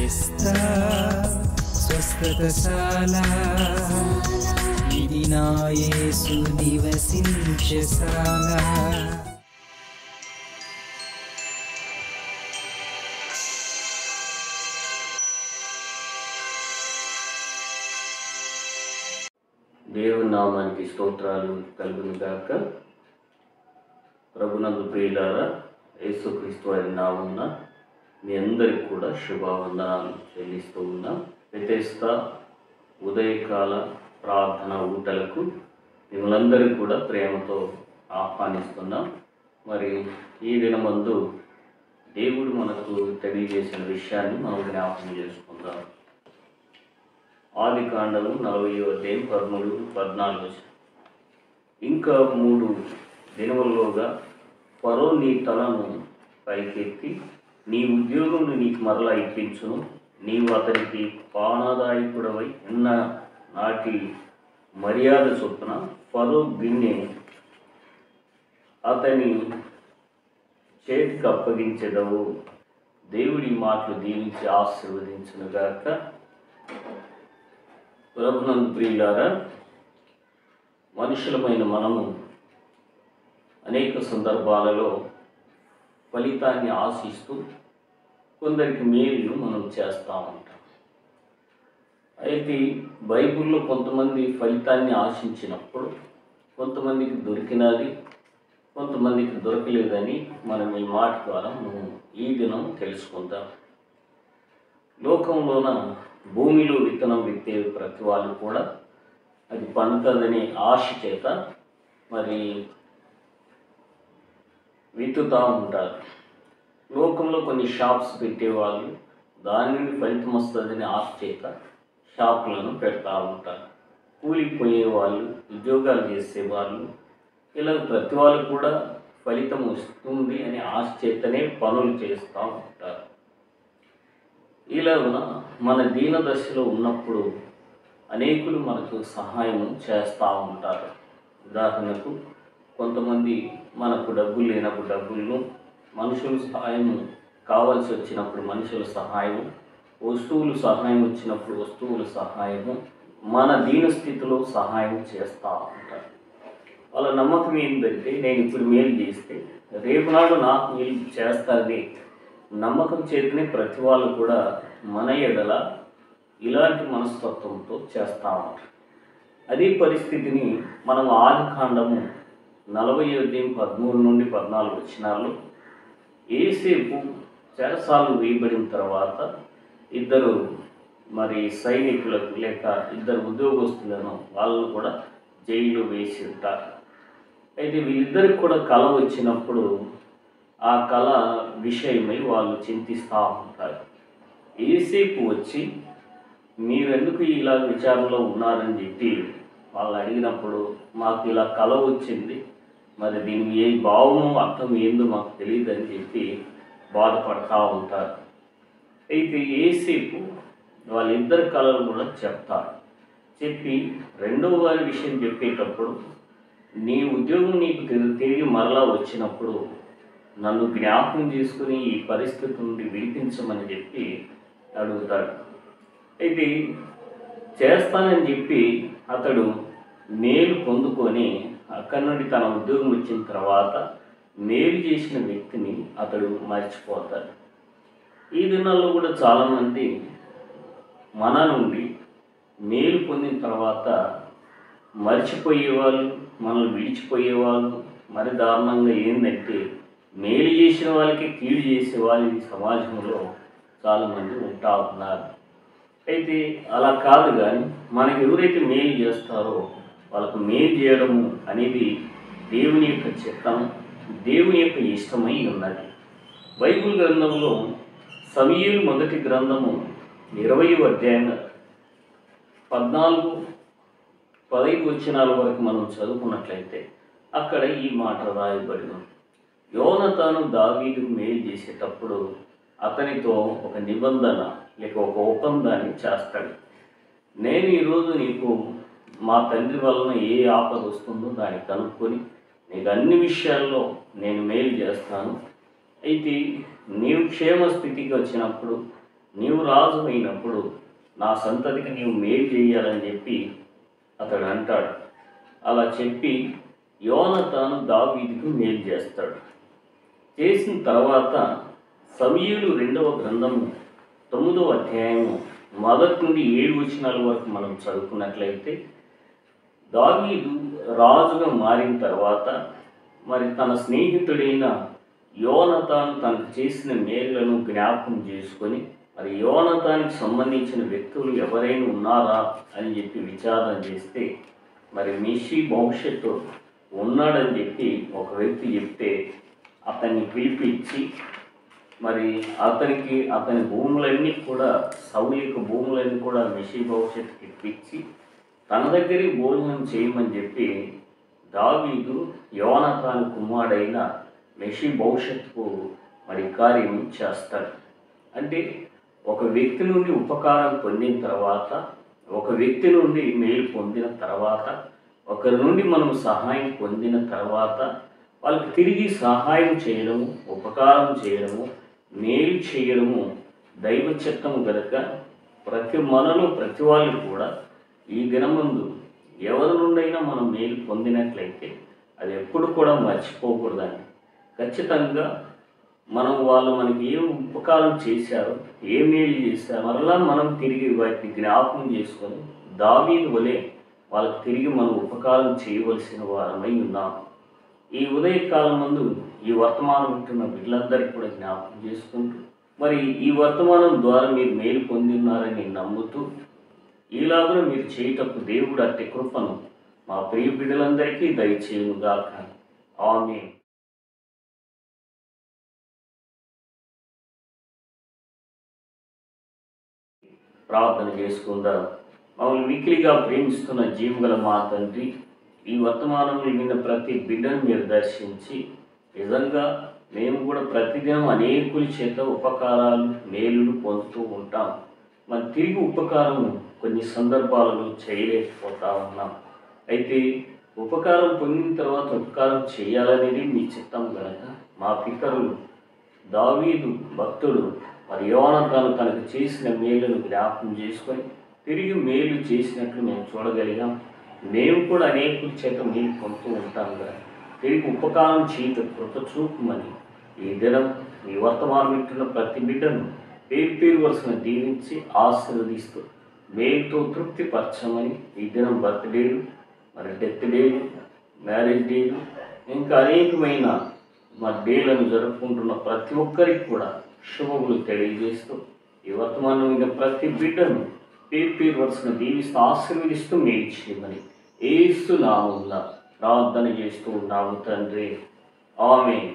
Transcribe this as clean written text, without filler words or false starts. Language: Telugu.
స్వస్థత స్వస్థతశాల ఇది నా యేసు నివసించశాల. దేవుని నామానికి స్తోత్రాలు కలుగును గాక. ప్రభునందు ప్రియులారా, యేసుక్రీస్తు వారి నామమున మీ అందరికి కూడా శుభవందనాలు చెల్లిస్తూ ఉన్నాం. బెతెస్దా ఉదయకాల ప్రార్థన ఊటలకు మిమ్మల్ందరికీ కూడా ప్రేమతో ఆహ్వానిస్తున్నాం. మరి ఈ దినమందు దేవుడు మనకు తెలియజేసిన విషయాన్ని మనం జ్ఞాపకం చేసుకుందాం. ఆదికాండము 40వ అధ్యాయం 13-14. ఇంకా 3 దినముల్లోగా ఫరో నీ తలను పైకెత్తి నీ ఉద్యోగమును నీకు మరలా ఇప్పించును, నీవు అతనికి పానాదాయకుడవై ఎన్న నాటి మర్యాద చొప్పున ఫరో గిన్నె అతని చేతికి అప్పగించెదవు. దేవుడి మాటలు దీవించి ఆశీర్వదించునుగాక. ప్రభునందు ప్రియులారా, మనుషులమైన మనము అనేక సందర్భాలలో ఫలితాన్ని ఆశిస్తూ కొందరికి మేలు మనం చేస్తూ ఉంటాం. అయితే బైబిల్లో కొంతమంది ఫలితాన్ని ఆశించినప్పుడు కొంతమందికి దొరికినది, కొంతమందికి దొరకలేదని మనం ఈ మాట ద్వారా మనం ఈ దినం తెలుసుకుందాం. లోకంలోన భూమిలో విత్తనం విత్తే ప్రతి వాళ్ళు కూడా అది పండుతుందనే ఆశ చేత మరి విత్తుతూ ఉంటారు. లోకంలో కొన్ని షాప్స్ పెట్టేవాళ్ళు దాని నుండి ఫలితం వస్తుందని ఆశ చేత షాపులను పెడతా ఉంటారు. కూలిపోయేవాళ్ళు, ఉద్యోగాలు చేసేవాళ్ళు, ఇలా ప్రతి వాళ్ళు కూడా ఫలితం వస్తుంది అనే ఆశ చేతనే పనులు చేస్తూ ఉంటారు. ఇలా మన దీన దశలో ఉన్నప్పుడు అనేకులు మనకు సహాయం చేస్తూ ఉంటారు. ఉదాహరణకు కొంతమంది మనకు డబ్బులు లేనప్పుడు డబ్బులను, మనుషుల సహాయం కావాల్సి వచ్చినప్పుడు మనుషుల సహాయం, వస్తువులు సహాయం వచ్చినప్పుడు వస్తువుల సహాయము, మన దీన స్థితిలో సహాయం చేస్తూ ఉంటారు. వాళ్ళ నమ్మకం ఏంటంటే నేను ఇప్పుడు మేలు చేస్తే రేపు నాడు నాకు మేలు చేస్తుంది నమ్మకం చేతనే ప్రతి వాళ్ళు కూడా మన ఎడల ఇలాంటి మనస్తత్వంతో చేస్తూ ఉంటారు. అదే పరిస్థితిని మనం ఆదికాండము 40వ అధ్యాయం 13-14 వచనాల్లో యోసేపు చెరసాలు వేయబడిన తర్వాత ఇద్దరు మరి సైనికులకు లేక ఇద్దరు ఉద్యోగస్తులను వాళ్ళను కూడా జైలు వేసి ఉంటారు. అయితే వీళ్ళిద్దరికి కూడా కళ వచ్చినప్పుడు ఆ కళ విషయమై వాళ్ళు చింతిస్తూ ఉంటారు. యోసేపు వచ్చి మీరెందుకు ఇలా విచారంలో ఉన్నారని చెప్పి వాళ్ళు అడిగినప్పుడు మాకు ఇలా కళ వచ్చింది, మరి దీనికి ఏ భావము అర్థం ఏందో మాకు తెలియదు అని చెప్పి బాధపడుతూ ఉంటారు. అయితే యోసేపు వాళ్ళిద్దరి కళలు కూడా చెప్తారు. చెప్పి రెండవ వారి విషయం చెప్పేటప్పుడు నీ ఉద్యోగం నీకు తిరిగి మరలా వచ్చినప్పుడు నన్ను జ్ఞాపకం చేసుకుని ఈ పరిస్థితి నుండి విడిపించమని చెప్పి అడుగుతాడు. అయితే చేస్తానని చెప్పి అతడు మేలు పొందుకొని అక్కడి నుండి తన ఉద్యోగం వచ్చిన తర్వాత మేలు చేసిన వ్యక్తిని అతడు మర్చిపోతాడు. ఈ దినాల్లో కూడా చాలామంది మన నుండి మేలు పొందిన తర్వాత మర్చిపోయేవాళ్ళు, మనల్ని విడిచిపోయేవాళ్ళు, మరి దారుణంగా ఏంటంటే మేలు చేసిన వాళ్ళకి కీడు చేసే వాళ్ళు ఈ సమాజంలో చాలామంది ఉంటా ఉన్నారు. అయితే అలా కాదు, కానీ మనకి ఎవరైతే మేలు చేస్తారో వాళ్ళకు మేలు చేయడము అనేది దేవుని యొక్క చిత్తం, దేవుని యొక్క ఇష్టమై ఉన్నది. బైబిల్ గ్రంథంలో సమూయేలు మొదటి గ్రంథము 20వ అధ్యాయం 14-15 వచనాల వరకు మనం చదువుకున్నట్లయితే అక్కడ ఈ మాట రాయబడిన యోనతాను దావీదుకు మేలు చేసేటప్పుడు అతనితో ఒక నిబంధన లేక ఒక ఒప్పందాన్ని చేస్తాడు. నేను ఈరోజు నీకు మా తండ్రి వలన ఏ ఆపద వస్తుందో దాన్ని కనుక్కొని నీకు అన్ని విషయాల్లో నేను మేలు చేస్తాను. అయితే నీవు క్షేమ స్థితికి వచ్చినప్పుడు నీవు రాజు అయినప్పుడు నా సంతతికి నీవు మేలు చేయాలని చెప్పి అతడు అంటాడు. అలా చెప్పి యోనాతాను దావీదుకు మేలు చేస్తాడు. చేసిన తర్వాత సమూయేలు 2వ గ్రంథము 9వ అధ్యాయము 1 నుండి 7 వచనాల వరకు మనం చదువుకున్నట్లయితే, దావీదు రాజుగా మారిన తర్వాత మరి తన స్నేహితుడైన యోనాతాను తనకు చేసిన మేలులను జ్ఞాపకం చేసుకొని, మరి యోనాతానికి సంబంధించిన వ్యక్తులు ఎవరైనా ఉన్నారా అని చెప్పి విచారణ చేస్తే, మరి మెఫీబోషెతు ఉన్నాడని చెప్పి ఒక వ్యక్తి చెప్తే అతన్ని పిలిపించి మరి అతని భూములన్నీ కూడా, సౌలు యొక్క భూములన్నీ కూడా మెఫీబోషెతుకి ఇప్పించి తన దగ్గరే భోజనం చేయమని చెప్పి దావీదు యోనాతాను కుమారుడైన మెఫీబోషెతుకు మరి కార్యం చేస్తాడు. అంటే ఒక వ్యక్తి నుండి ఉపకారం పొందిన తర్వాత, ఒక వ్యక్తి నుండి మేలు పొందిన తర్వాత, ఒకరి నుండి మనం సహాయం పొందిన తర్వాత వాళ్ళకి తిరిగి సహాయం చేయడము, ఉపకారం చేయడము, మేలు చేయడము దైవ చిత్తము గనుక ప్రతి వాళ్ళు కూడా ఈ దినమందు ఎవరి నుండైనా మనం మేలు పొందినట్లయితే అది ఎప్పుడు కూడా మర్చిపోకూడదని, ఖచ్చితంగా వాళ్ళు మనకి ఏం ఉపకారం చేశారో, ఏ మేలు చేశారో మరలా మనం తిరిగి వాటిని జ్ఞాపకం చేసుకొని దావీదు వలె వాళ్ళకి తిరిగి మనం ఉపకారం చేయవలసిన వారమై ఉన్నాం. ఈ ఉదయకాలం ముందు ఈ వర్తమానం ఉంటున్న బిడ్డలందరికీ కూడా జ్ఞాపకం చేసుకుంటూ, మరి ఈ వర్తమానం ద్వారా మీరు మేలు పొందిన్నారని నమ్ముతూ, ఈలాగా మీరు చేయటప్పుడు దేవుడు అట్టి కృపను మా ప్రియ బిడ్డలందరికీ దయచేయునుగాక. ఆమేన్. ప్రార్థన చేసుకుందాం. మమ్మల్ని మిక్కిలిగా ప్రేమిస్తున్న జీవగల మా తండ్రి, ఈ వర్తమానంలో విన్న ప్రతి బిడ్డను మీరు దర్శించి, నిజంగా మేము కూడా ప్రతిదినం అనేకుల చేత ఉపకారాలు, మేలులు పొందుతూ ఉంటాం. మరి తిరిగి ఉపకారం కొన్ని సందర్భాలలో చేయలేకపోతా ఉన్నాం. అయితే ఉపకారం పొందిన తర్వాత ఉపకారం చేయాలనేది మీ చిత్తం కనుక మా పితరులు దావీదు భక్తుడు మరి యోనాతాను తనకు చేసిన మేలును జ్ఞాపకం చేసుకొని తిరిగి మేలు చేసినట్లు మేము చూడగలిగాం. మేము కూడా అనేకుల చేత మేలు పొందుతూ ఉంటాం కదా, తిరిగి ఉపకారం చేయటం కృప చూపమని ఈ దినం ఈ వర్తమానం వింటున్న ప్రతి బిడ్డను పేరు వరుసను దీవించి ఆశీర్వదిస్తూ మేలుతో తృప్తిపరచమని ఈ దినం బర్త్డేలు, మరి డెత్ డేలు, మ్యారేజ్ డేలు, ఇంకా అనేకమైన మా డేలను జరుపుకుంటున్న ప్రతి ఒక్కరికి కూడా శుభములు తెలియజేస్తూ ఈ వర్తమానం విన్న ప్రతి బిడ్డను పేరు వరుసను దీవిస్తూ ఆశీర్వదిస్తూ మేలు చేయమని యేసు నామమున ప్రార్థన చేస్తూ ఉన్నాము తండ్రి. ఆమేన్.